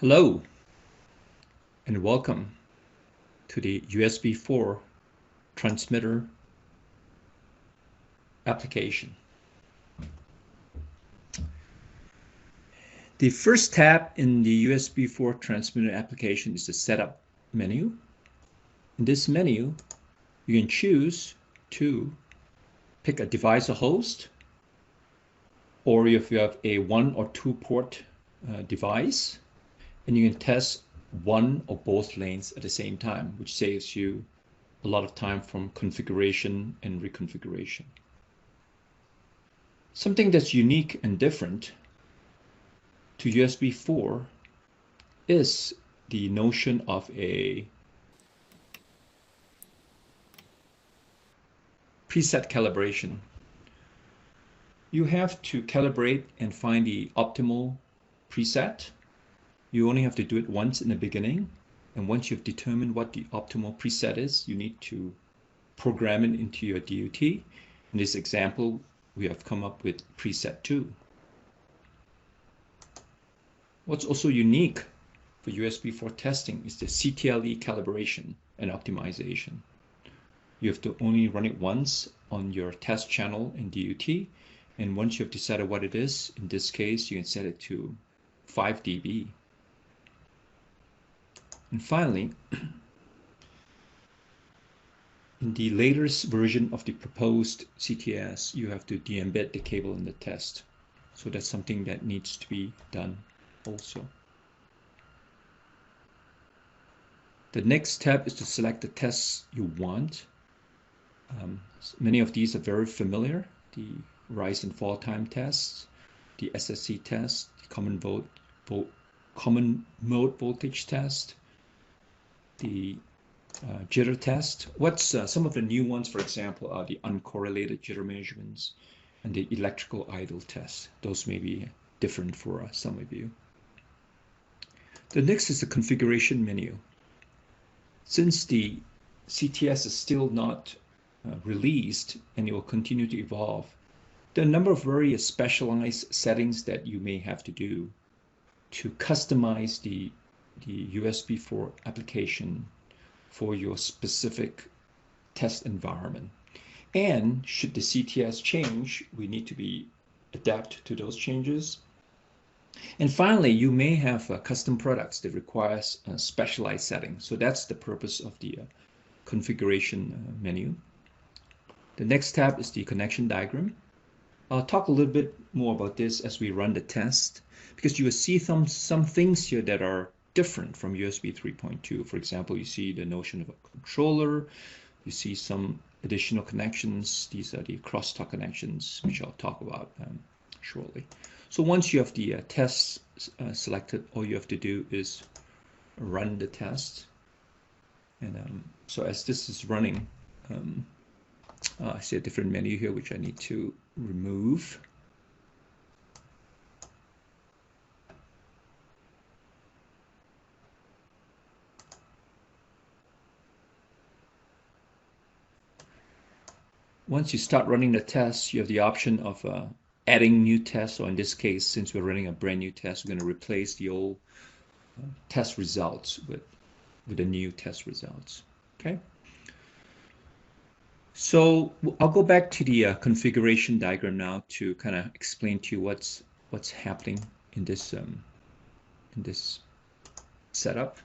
Hello and welcome to the USB4 transmitter application. The first tab in the USB4 transmitter application is the setup menu. In this menu, you can choose to pick a device or host, or if you have a 1 or 2 port device, and you can test one or both lanes at the same time, which saves you a lot of time from configuration and reconfiguration. Something that's unique and different to USB4 is the notion of a preset calibration. You have to calibrate and find the optimal preset. You only have to do it once in the beginning, and once you've determined what the optimal preset is, you need to program it into your DUT. In this example, we have come up with preset 2. What's also unique for USB4 testing is the CTLE calibration and optimization. You have to only run it once on your test channel in DUT, and once you have decided what it is, in this case, you can set it to 5 dB. And finally, in the latest version of the proposed CTS, you have to de-embed the cable in the test. So that's something that needs to be done also. The next step is to select the tests you want. Many of these are very familiar. The rise and fall time tests, the SSC test, the common mode voltage test, the jitter test. What's some of the new ones, for example, are the uncorrelated jitter measurements and the electrical idle test. Those may be different for some of you. The next is the configuration menu. Since the CTS is still not released and it will continue to evolve, there are a number of very specialized settings that you may have to do to customize the USB4 application for your specific test environment. And should the CTS change, we need to adapt to those changes. And finally, you may have custom products that require specialized settings. So that's the purpose of the configuration menu. The next tab is the connection diagram. I'll talk a little bit more about this as we run the test, because you will see some things here that are different from USB 3.2. For example, you see the notion of a controller. You see some additional connections. These are the crosstalk connections, which I'll talk about shortly. So once you have the tests selected, all you have to do is run the test. And so as this is running, I see a different menu here, which I need to remove. Once you start running the test, you have the option of adding new tests, or in this case, since we're running a brand new test, we're going to replace the old test results with the new test results. Okay. So I'll go back to the configuration diagram now to kind of explain to you what's happening in this setup.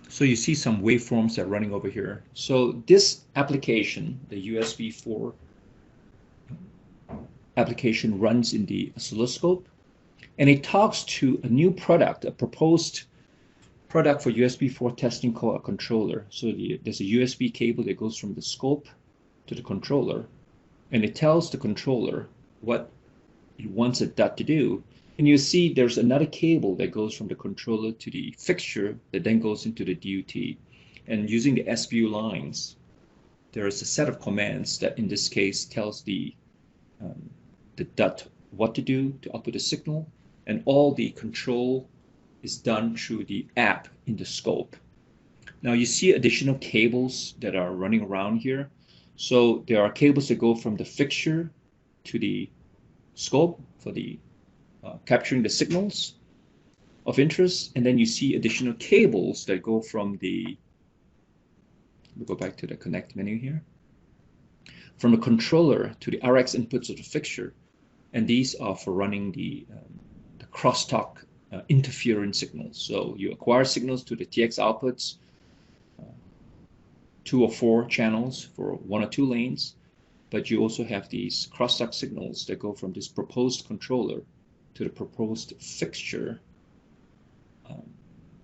So you see some waveforms that are running over here. So this application, the USB4 application, runs in the oscilloscope, and it talks to a new product, a proposed product for USB4 testing called a controller. So there's a USB cable that goes from the scope to the controller, and it tells the controller what it wants it to do. And you see there's another cable that goes from the controller to the fixture that then goes into the DUT. And using the SBU lines, there is a set of commands that in this case tells the DUT what to do to output a signal, and all the control is done through the app in the scope. Now you see additional cables that are running around here. So there are cables that go from the fixture to the scope for the capturing the signals of interest, and then you see additional cables that go from the, we'll go back to the connect menu here, from the controller to the RX inputs of the fixture, and these are for running the crosstalk interference signals. So you acquire signals to the TX outputs, 2 or 4 channels for 1 or 2 lanes, but you also have these crosstalk signals that go from this proposed controller to the proposed fixture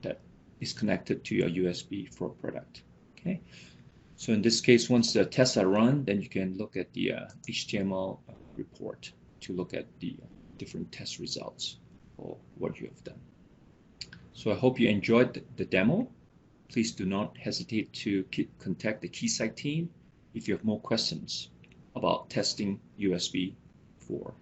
that is connected to your USB4 product. Okay, so in this case, once the tests are run, then you can look at the HTML report to look at the different test results or what you have done. So I hope you enjoyed the demo. Please do not hesitate to contact the Keysight team if you have more questions about testing USB4.